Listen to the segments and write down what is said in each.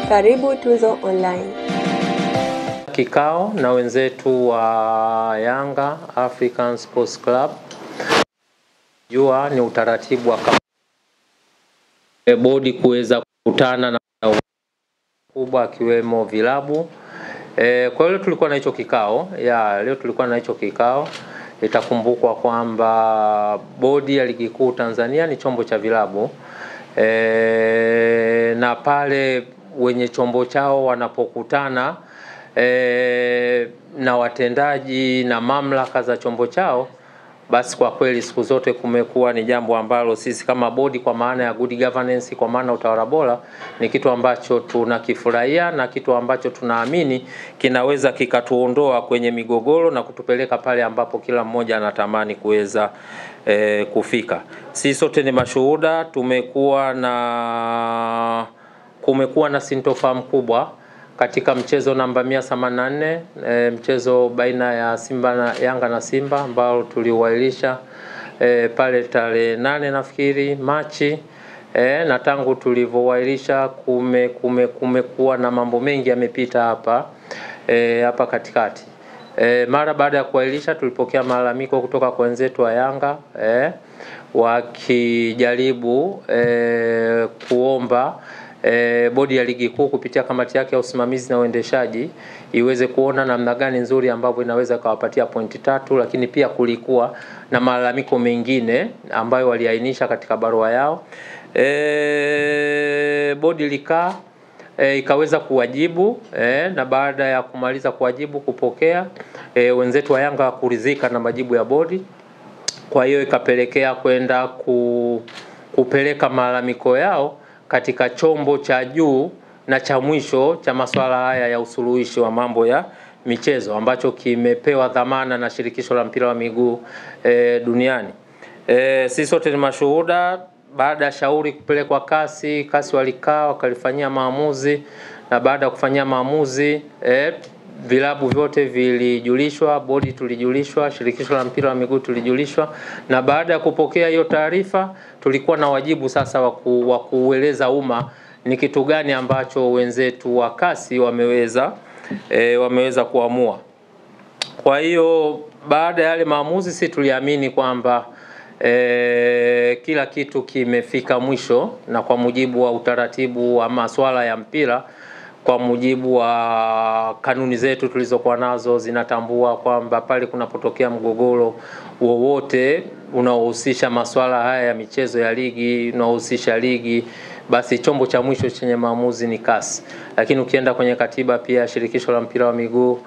Karibu Tuzo Online. Kikao na wenzetu wa Yanga African Sports Club. Jua ni utaratibu wa bodi kuweza kukutana na kubwa akiwemo vilabu. Kwa hiyo tulikuwa na hicho kikao. Leo tulikuwa na hicho kikao. Itakumbukwa kwamba bodi ya ligi kuu Tanzania ni chombo cha vilabu. Na pale wenye chombo chao wanapokutana na watendaji na mamlaka za chombo chao, basi kwa kweli siku zote kumekuwa ni jambo ambalo sisi kama bodi, kwa maana ya good governance, kwa maana utawala bora, ni kitu ambacho tunakifurahia na kitu ambacho tunaamini kinaweza kikatuondoa kwenye migogoro na kutupeleka pale ambapo kila mmoja anatamani kuweza kufika. Sisi sote ni mashuhuda, kumekuwa na sintofahamu kubwa katika mchezo namba 184, mchezo baina ya Yanga na Simba ambao tuliuahirisha pale tarehe 8 nafikiri Machi. Na tangu tulivyoahirisha kumekuwa na mambo mengi yamepita hapa katikati. Mara baada ya kuahirisha tulipokea malalamiko kutoka kwa wenzetu wa Yanga wakijaribu kuomba bodi ya ligi kuu kupitia kamati yake ya usimamizi na uendeshaji iweze kuona namna gani nzuri ambavyo inaweza kuwapatia pointi 3, lakini pia kulikuwa na malalamiko mengine ambayo waliainisha katika barua yao. Bodi likaa ikaweza kuwajibu, na baada ya kumaliza kuwajibu kupokea, wenzetu wa Yanga kuridhika na majibu ya bodi. Kwa hiyo ikapelekea kwenda kupeleka malalamiko yao katika chombo cha juu na cha mwisho cha masuala haya ya usuluhishi wa mambo ya michezo, ambacho kimepewa dhamana na shirikisho la mpira wa miguu duniani. Sisi sote ni mashuhuda. Baada ya shauri kupelekwa kasi walikaa wakalifanyia maamuzi, na baada ya kufanyia maamuzi vilabu vyote vilijulishwa, bodi tulijulishwa, shirikisho la mpira wa miguu tulijulishwa, na baada ya kupokea hiyo taarifa tulikuwa na wajibu sasa wa kueleza umma ni kitu gani ambacho wenzetu wa kasi wameweza kuamua. Kwa hiyo baada ya yale maamuzi sisi tuliamini kwamba kila kitu kimefika mwisho, na kwa mujibu wa utaratibu wa masuala ya mpira, kwa mujibu wa kanuni zetu tulizokuwa nazo zinatambua kwamba pale kunapotokea mgogoro wowote unaohusisha masuala haya ya michezo ya ligi, unaohusisha ligi, basi chombo cha mwisho chenye maamuzi ni kasi. Lakini ukienda kwenye katiba pia shirikisho la mpira wa miguu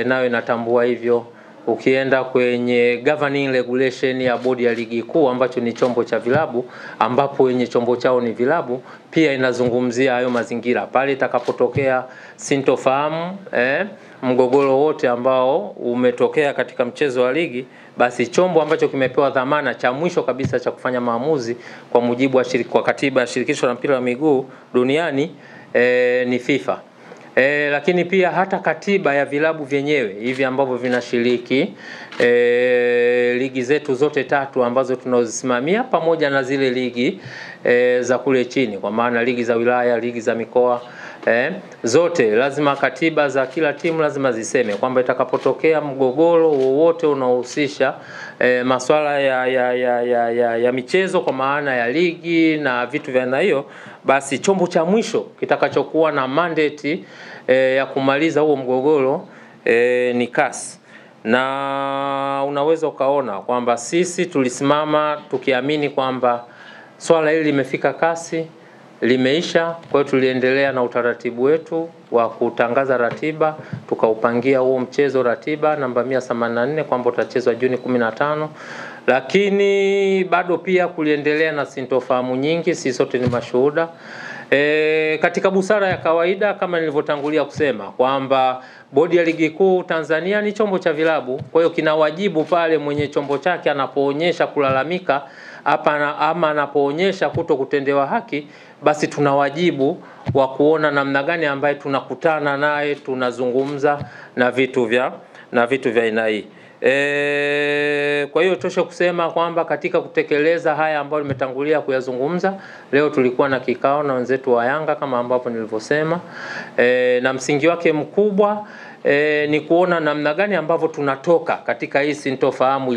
nayo inatambua hivyo. Ukienda kwenye governing regulation ya bodi ya ligi kuu ambacho ni chombo cha vilabu, ambapo wenye chombo chao ni vilabu, pia inazungumzia hayo mazingira. Pale itakapotokea sintofahamu, mgogoro wote ambao umetokea katika mchezo wa ligi, basi chombo ambacho kimepewa dhamana cha mwisho kabisa cha kufanya maamuzi kwa mujibu wa katiba ya shirikisho la mpira wa miguu duniani ni FIFA. Lakini pia hata katiba ya vilabu vyenyewe hivi ambavyo vinashiriki ligi zetu zote 3 ambazo tunazisimamia, pamoja na zile ligi za kule chini, kwa maana ligi za wilaya, ligi za mikoa, zote lazima katiba za kila timu lazima ziseme kwamba itakapotokea mgogoro wowote unaohusisha masuala ya michezo, kwa maana ya ligi na vitu vya aina hiyo, basi chombo cha mwisho kitakachokuwa na mandate ya kumaliza huo mgogoro ni kasi. Na unaweza ukaona kwamba sisi tulisimama tukiamini kwamba swala hili limefika kasi, limeisha. Kwa hiyo tuliendelea na utaratibu wetu wa kutangaza ratiba, tukaupangia huo mchezo ratiba namba 184 kwamba utachezwa Juni 15. Lakini bado pia kuliendelea na sintofahamu nyingi, sisi sote ni mashuhuda. Katika busara ya kawaida, kama nilivyotangulia kusema kwamba bodi ya ligi kuu Tanzania ni chombo cha vilabu, kwa hiyo kina wajibu pale mwenye chombo chake anapoonyesha kulalamika ama anapoonyesha kutokutendewa haki, basi tuna wajibu wa kuona namna gani ambaye tunakutana naye tunazungumza na vitu vya aina hii. Kwa hiyo tosha kusema kwamba katika kutekeleza haya ambayo nimetangulia kuyazungumza, leo tulikuwa na kikao na wenzetu wa Yanga kama ambapo nilivyosema, na msingi wake mkubwa ni kuona namna gani ambavyo tunatoka katika hii sintofahamu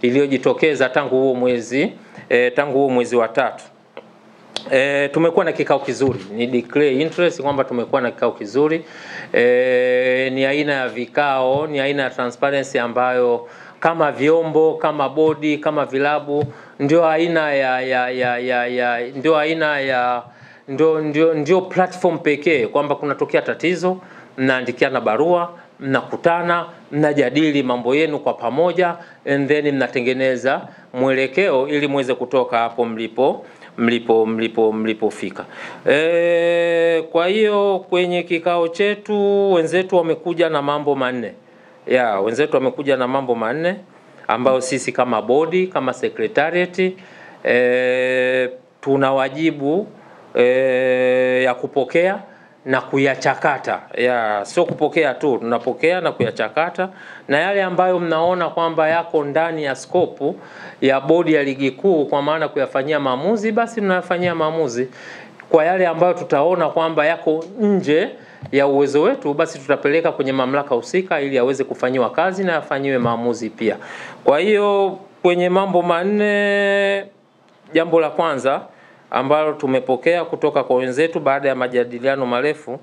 iliyojitokeza tangu huo mwezi wa 3. Tumekuwa na kikao kizuri, ni declare interest kwamba tumekuwa na kikao kizuri. Ni aina ya vikao, ni aina ya transparency ambayo kama vyombo, kama bodi, kama vilabu ndio aina ndio platform pekee kwamba kunatokea tatizo, mnaandikiana barua, mnakutana, mnajadili mambo yenu kwa pamoja, and then mnatengeneza mwelekeo ili muweze kutoka hapo mlipofika. Kwa hiyo kwenye kikao chetu wenzetu wamekuja na mambo manne. Wenzetu wamekuja na mambo manne ambayo sisi kama bodi, kama secretariat tuna wajibu ya kupokea na kuyachakata. Sio kupokea tu, tunapokea na kuyachakata, na yale ambayo mnaona kwamba yako ndani ya skopu ya bodi ya ligi kuu kwa maana kuyafanyia maamuzi, basi tunayafanyia maamuzi. Kwa yale ambayo tutaona kwamba yako nje ya uwezo wetu, basi tutapeleka kwenye mamlaka husika ili yaweze kufanyiwa kazi na yafanyiwe maamuzi pia. Kwa hiyo kwenye mambo manne, jambo la kwanza ambalo tumepokea kutoka kwa wenzetu baada ya majadiliano marefu,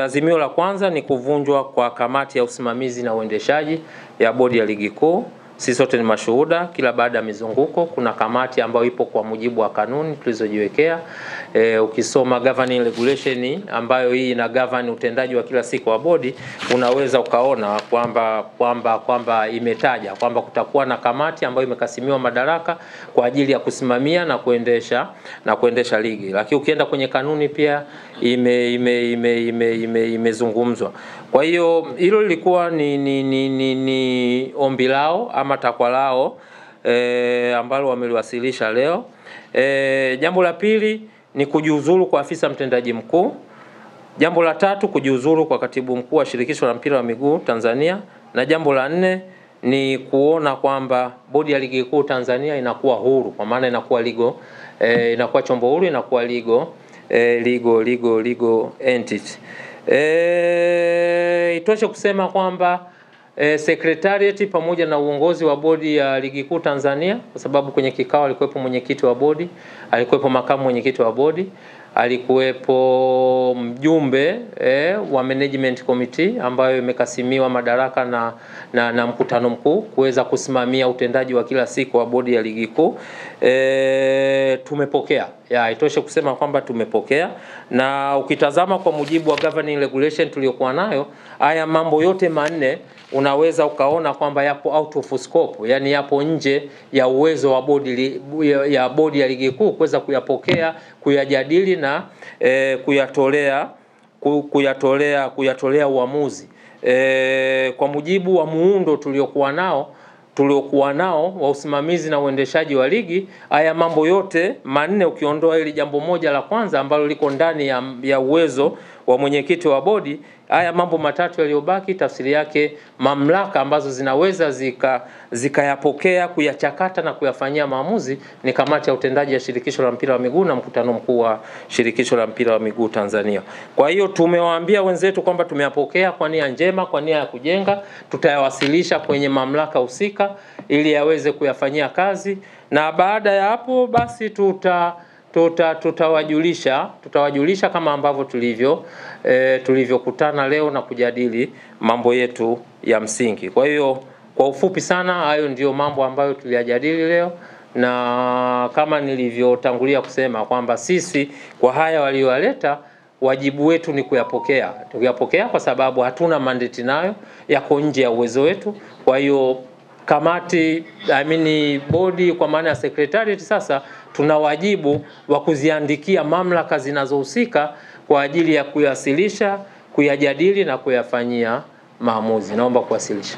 azimio la kwanza ni kuvunjwa kwa kamati ya usimamizi na uendeshaji ya bodi ya ligi kuu. Sisi sote ni mashuhuda, kila baada ya mizunguko kuna kamati ambayo ipo kwa mujibu wa kanuni tulizojiwekea. Ukisoma governing regulation ambayo hii ina govern utendaji wa kila siku wa bodi, unaweza ukaona kwamba imetaja kwamba kutakuwa na kamati ambayo imekasimiwa madaraka kwa ajili ya kusimamia na kuendesha ligi. Lakini ukienda kwenye kanuni pia imezungumzwa. Kwa hiyo hilo lilikuwa ni ombi lao ama takwa lao ambalo wameliwasilisha leo. Jambo la pili ni kujiuzulu kwa afisa mtendaji mkuu. Jambo la tatu kujiuzulu kwa katibu mkuu wa shirikisho la mpira wa miguu Tanzania, na jambo la 4 ni kuona kwamba bodi ya ligi kuu Tanzania inakuwa huru, kwa maana inakuwa inakuwa chombo huru, inakuwa legal entity. Itoshe kusema kwamba secretariat pamoja na uongozi wa bodi ya ligi kuu Tanzania, kwa sababu kwenye kikao alikuwepo mwenyekiti wa bodi, alikuwepo makamu mwenyekiti wa bodi, alikuwepo mjumbe wa management committee ambayo imekasimiwa madaraka na mkutano mkuu kuweza kusimamia utendaji wa kila siku wa bodi ya ligi kuu. Tumepokea. Itoshe kusema kwamba tumepokea, na ukitazama kwa mujibu wa governing regulation tuliyokuwa nayo, haya mambo yote manne unaweza ukaona kwamba yapo out of scope, yani yapo nje ya uwezo wa bodi ya ligi kuu kuweza kuyapokea, kuyajadili na kuyatolea uamuzi. Kwa mujibu wa muundo tuliokuwa nao wa usimamizi na uendeshaji wa ligi, haya mambo yote manne ukiondoa hili jambo moja la kwanza ambalo liko ndani ya uwezo wa mwenyekiti wa bodi, haya mambo matatu yaliyobaki tafsiri yake mamlaka ambazo zinaweza zikayapokea, kuyachakata na kuyafanyia maamuzi ni kamati ya utendaji ya shirikisho la mpira wa miguu na mkutano mkuu wa shirikisho la mpira wa miguu Tanzania. Kwa hiyo tumewaambia wenzetu kwamba tumeyapokea kwa nia njema, kwa nia ya kujenga, tutayawasilisha kwenye mamlaka husika ili yaweze kuyafanyia kazi, na baada ya hapo basi tutawajulisha kama ambavyo tulivyokutana leo na kujadili mambo yetu ya msingi. Kwa hiyo kwa ufupi sana hayo ndio mambo ambayo tuliyajadili leo, na kama nilivyotangulia kusema kwamba sisi kwa haya waliyoleta wajibu wetu ni kuyapokea kwa sababu hatuna mandate nayo, yako nje ya uwezo wetu. Kwa hiyo kamati bodi kwa maana ya secretariat sasa tuna wajibu wa kuziandikia mamlaka zinazohusika kwa ajili ya kuyasilisha, kuyajadili na kuyafanyia maamuzi. Naomba kuwasilisha.